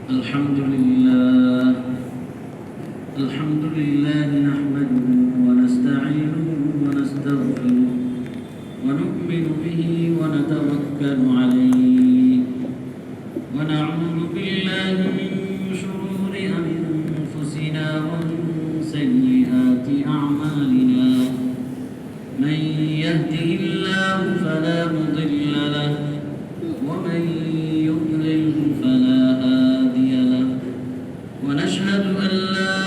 الحمد لله نحمده ونستعينه ونستغفره ونؤمن به ونتوكل عليه ونعوذ بالله من شرور أنفسنا ومن سيئات أعمالنا من يهده الله فلا مضل له ومن يضلل فلا هادي له ونشهد أن لا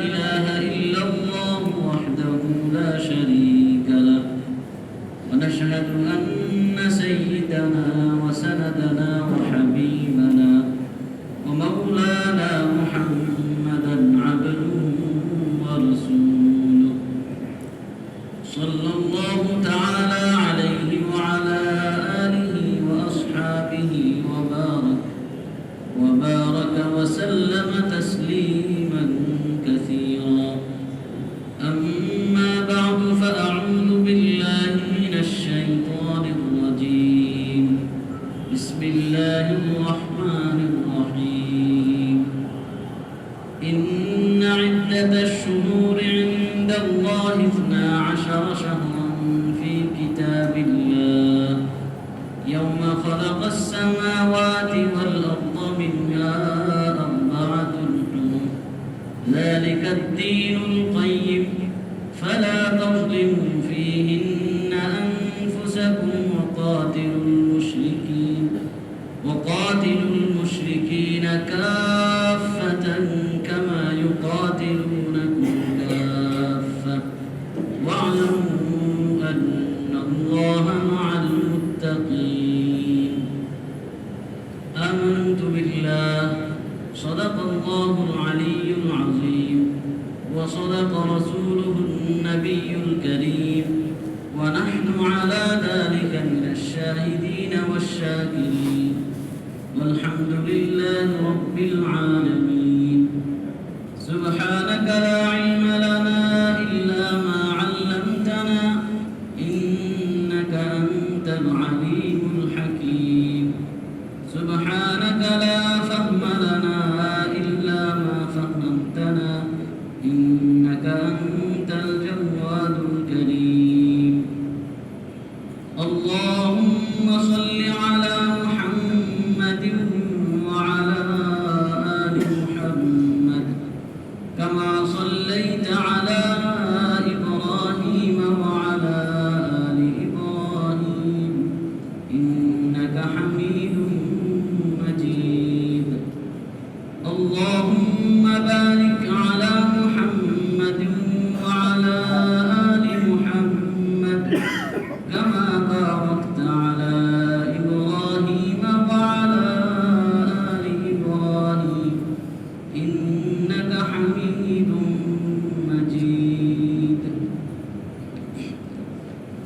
إله إلا الله وحده لا شريك له ونشهد أن سيدنا وسندنا وحبيبنا ومولانا محمدا عبده ورسوله صلى الله تعالى عليه وعلى آله وأصحابه وبارك وسلم تسليما كثيرا أما بعد فأعوذ بالله من الشيطان الرجيم بسم الله الرحمن الرحيم إن عدة الشهور عند الله 12 شهرا في كتاب الله يوم خلق السماوات والأرض منها 4 حرم ذلك الدين القيم فلا تظلموا فيهن أنفسكم وقاتلوا المشركين كافة كما يقاتلونكم كافة واعلموا أن الله مع المتقين آمنت بالله صدق الله العلي العظيم وصدق رسوله النبي الكريم ونحن على ذلك من الشاهدين والشاكرين والحمد لله رب العالمين سبحانك لا علم لنا إلا ما علمتنا إنك أنت العليم الحكيم سبحانك لا فهم لنا إلا ما فهمتنا إنك أنت الجواد الكريم اللهم صل على محمد وعلى آل محمد كما صليت على إبراهيم وعلى آل إبراهيم إنك حميد مجيد اللهم بارك على محمد وعلى آل محمد كما باركت على إبراهيم وعلى آل إبراهيم إنك حميد مجيد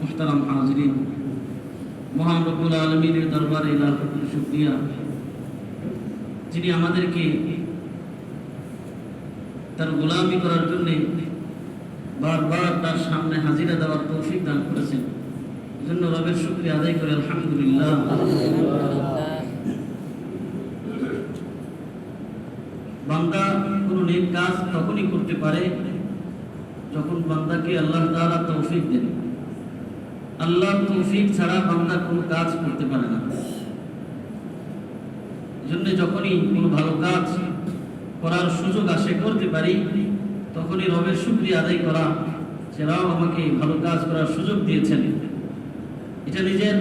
محترم حاضرين মহান রব্বুল আলামিনের দরবারে লাখ শুকরিয়া যিনি আমাদেরকে তার গোলামি করার জন্য বারবার তার সামনে হাজিরা দেওয়ার তৌফিক দান করেছেন জন্য রবের শুকরিয়া আদায় করে আলহামদুলিল্লাহ বান্দা কোনো নেক কাজ তখনই করতে পারে যখন বান্দাকে আল্লাহ তাআলা তৌফিক দেন আল্লাহর তৌফিক ছাড়া বান্দা কোনো কাজ করতে পারে না জন্য যখনই কোনো ভালো কাজ করার সুযোগ আসে করতে পারি তখনই রবের শুকরিয়া আদায় করা সেরাও আমাকে ভালো কাজ করার সুযোগ দিয়েছেন এটা নিজের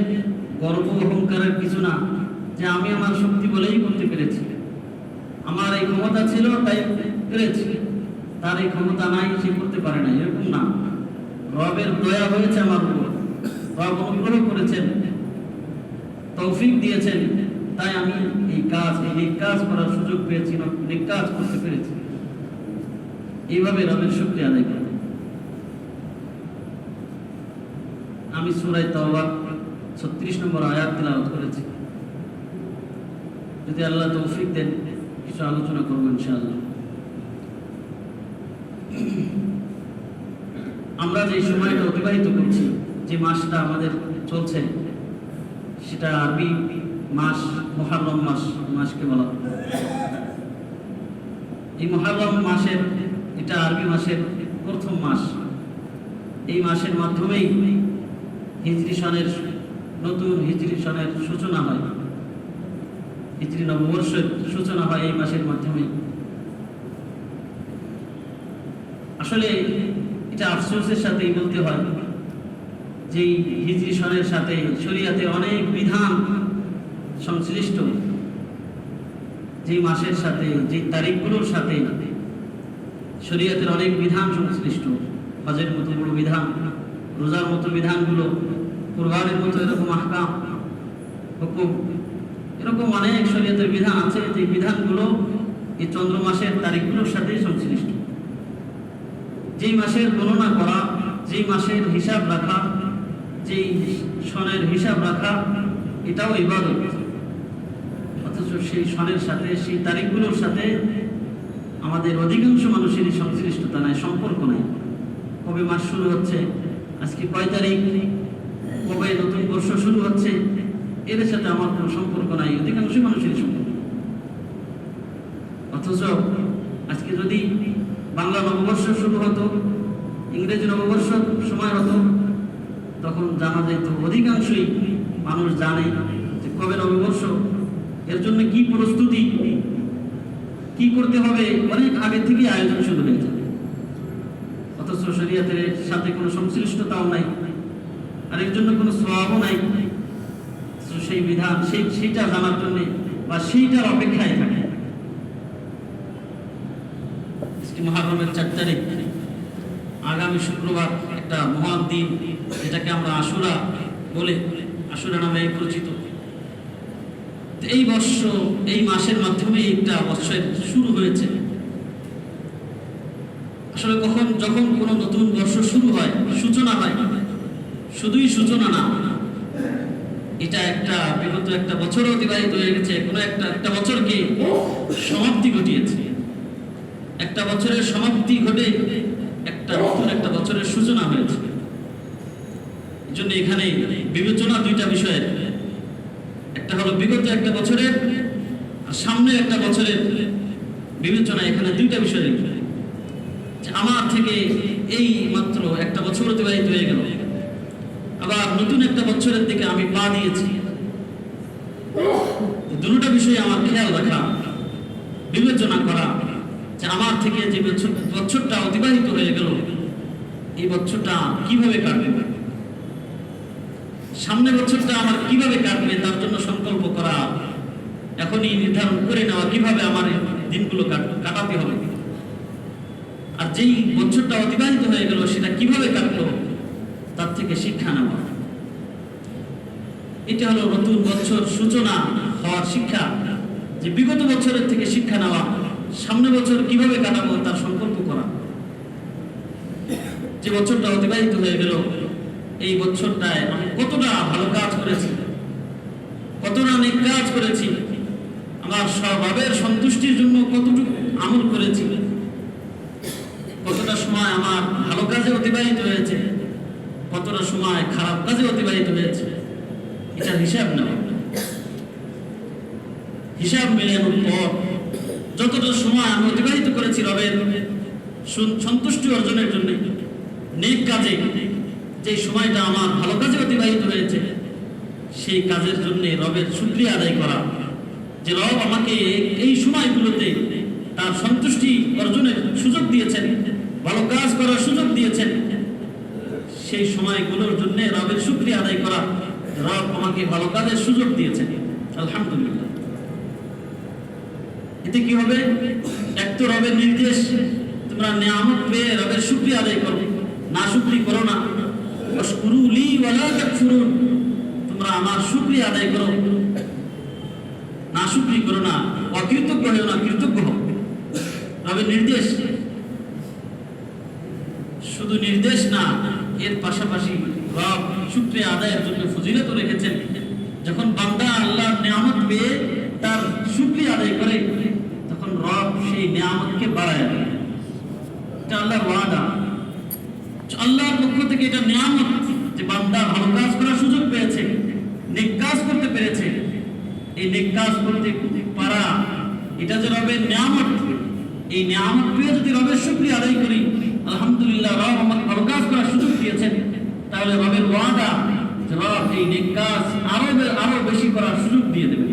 গর্ব অহংকারের কিছু না যে আমি আমার শক্তি বলেই করতে পেরেছি আমার এই ক্ষমতা ছিল তাই পেরেছি তার এই ক্ষমতা নাই সে করতে পারে না এরকম না রবের দয়া হয়েছে আমার উপর রব অনুগ্রহ করেছেন তৌফিক দিয়েছেন তাই আমি এই কাজ করার সুযোগ পেয়েছি নেক কাজ করতে পেরেছি এইভাবে রবের শুকরিয়া আদায় করি আমি সূরা তাওবা 36 নম্বর আয়াত তেলাওয়াত করেছি যদি আল্লাহ তৌফিক দেন কিছু আলোচনা করব ইনশাআল্লাহ আমরা যে সময়টা অতিবাহিত করছি যে মাসটা আমাদের চলছে সেটা আরবি মাস মুহররম মাসকে বলা হয়। এই মুহররম মাসের, এটা আরবি মাসের প্রথম মাস। এই মাসের মাধ্যমেই হিজরি সনের, নতুন হিজরি সনের সূচনা হয়, হিজরি নববর্ষের সূচনা হয় এই মাসের মাধ্যমে। আসলে এটা আফসোসের সাথেই বলতে হয় যে হিজরি সনের সাথে শরীয়তে অনেক বিধান সংশ্লিষ্ট, যেই মাসের সাথে, যেই তারিখগুলোর সাথে শরীয়তের অনেক বিধান সংশ্লিষ্ট। হজের মতো বড় বিধান, রোজার মতো বিধানগুলো, কুরবানের মতো এরকম আহকাম, হুকুম, এরকম অনেক শরীয়তের বিধান আছে, যে বিধানগুলো এই চন্দ্র মাসের তারিখগুলোর সাথে সংশ্লিষ্ট। যেই মাসের গণনা করা, যেই মাসের হিসাব রাখা, যেই সনের হিসাব রাখা, এটাও ইবাদত। অথচ সেই সনের সাথে, সেই তারিখগুলোর সাথে আমাদের অধিকাংশ মানুষেরই সংশ্লিষ্টতা নাই, সম্পর্ক নাই। কবে মাস শুরু হচ্ছে, আজকে কয় তারিখ, কবে নতুন বর্ষ শুরু হচ্ছে, এদের সাথে আমার কোনো সম্পর্ক নাই, অধিকাংশ মানুষেরই সম্পর্ক। অথচ আজকে যদি বাংলা নববর্ষ শুরু হতো, ইংরেজি নববর্ষ সময় হতো, তখন জানা যেত, অধিকাংশই মানুষ জানে যে কবে নববর্ষ, এর জন্য কি প্রস্তুতি, কি করতে হবে, অনেক আগে থেকে আয়োজন শুরু হয়ে যাবে। অথচ শরীয়তের সাথে কোনো সংশ্লিষ্টতাও নাই, আর এর জন্য কোনো সওয়াবও নাই। সেই বিধান, সেইটা জানার জন্য বা সেইটার অপেক্ষায় থাকে। মুহররমের 4 তারিখ, আগামী শুক্রবার, একটা মহান দিন, যেটাকে আমরা আশুরা বলে, আশুরা নামে পরিচিত। এই বর্ষ, এই মাসের মাধ্যমে একটা বর্ষের শুরু হয়েছে। আসলে যখন কোনো নতুন বর্ষ শুরু হয়, সূচনা হয়, শুধুই সূচনা না, এটা একটা বিগত একটা বছর অতিবাহিত হয়ে গেছে, কোনো একটা বছরকে সমাপ্তি ঘটিয়েছে। একটা বছরের সমাপ্তি ঘটে একটা নতুন একটা বছরের সূচনা হয়েছে। এই জন্য এখানে বিবেচনা দুইটা বিষয়ের, একটা হলো বিগত একটা বছরের, আর সামনে একটা বছরের বিবেচনা। এখানে দুইটা বিষয়, আমার থেকে এই মাত্র একটা বছর অতিবাহিত হয়ে গেল, আবার নতুন একটা বছরের দিকে আমি পা দিয়েছি। দুটো বিষয়ে আমার খেয়াল রাখা, বিবেচনা করা, যে আমার থেকে যে বছরটা অতিবাহিত হয়ে গেল, এই বছরটা কিভাবে কাটবে, সামনে বছরটা আমার কিভাবে কাটবে, তার জন্য সংকল্প করা, এখনই নির্ধারণ করে নেওয়া কিভাবে আমার দিনগুলো কাটাতে হবে। আর যেই বছরটা অতিবাহিত হয়ে গেল, সেটা কিভাবে কাটলো, তার থেকে শিক্ষা নেওয়া। এটা হলো নতুন বছর সূচনা হওয়ার শিক্ষা, যে বিগত বছরের থেকে শিক্ষা নেওয়া, সামনে বছর কিভাবে কাটাবো তার সংকল্প করা। যে বছরটা অতিবাহিত হয়ে গেল, এই বছরটায় আমি কতটা ভালো কাজ করেছি, কতটা নেক কাজ করেছি, আমার স্বভাবের সন্তুষ্টির জন্য কতটুকু আমল করেছি, কতটা সময় আমার ভালো কাজে অতিবাহিত হয়েছে, কতটা সময় খারাপ কাজে অতিবাহিত হয়েছে, এটা হিসাব নেওয়া। হিসাব মেলানোর পর যতটা সময় আমি অতিবাহিত করেছি রবের সন্তুষ্টি অর্জনের জন্য, নেক কাজে, যে সময়টা আমার ভালো কাজে অতিবাহিত হয়েছে, সেই কাজের জন্য রবের শুকরিয়া আদায় করা, যে রব আমাকে এই সময়গুলোতে তার সন্তুষ্টি অর্জনের সুযোগ দিয়েছেন, ভালো কাজ করার সুযোগ দিয়েছেন। সেই সময়গুলোর জন্য রবের শুকরিয়া আদায় করা, রব আমাকে ভালো কাজের সুযোগ দিয়েছেন, আলহামদুলিল্লাহ। এতে কি হবে? এক তো রবের নির্দেশ, তোমরা নিয়ামত পেয়ে রবের শুকরিয়া আদায় করো, না শুকরি করো না। ওয়াশকুরু লি ওয়ালা তাকফুরুন, তোমরা আমার শুকরিয়া আদায় করো, না শুকরি করো না, অকৃতজ্ঞ হও না, কৃতজ্ঞ হও। রবের নির্দেশ, শুধু নির্দেশ না, এর পাশাপাশি রব শুকরিয়া আদায়ের জন্য ফজিলত রেখেছেন। যখন বান্দা আল্লাহর নিয়ামত পেয়ে তার শুকরিয়া আদায় করে, তখন রব সেই নিয়ামতকে বাড়ায় দেয়। এটা আল্লাহর ওয়াদা, আল্লাহর পক্ষ থেকে এটা নিয়ামত, যে বান্দা ভালো কাজ করার সুযোগ পেয়েছে, নেক কাজ করতে পেরেছে। এই নেক কাজ করতে পারা, এটা যে রবের নিয়ামত, এই নিয়ামত পেয়ে যদি রবের শুকরিয়া আদায় করি, আলহামদুলিল্লাহ রব আমাকে ভালো কাজ করার সুযোগ দিয়েছেন, তাহলে রবের ওয়াদা যে রব এই নেক কাজ আরো বেশি করার সুযোগ দিয়ে দেবে।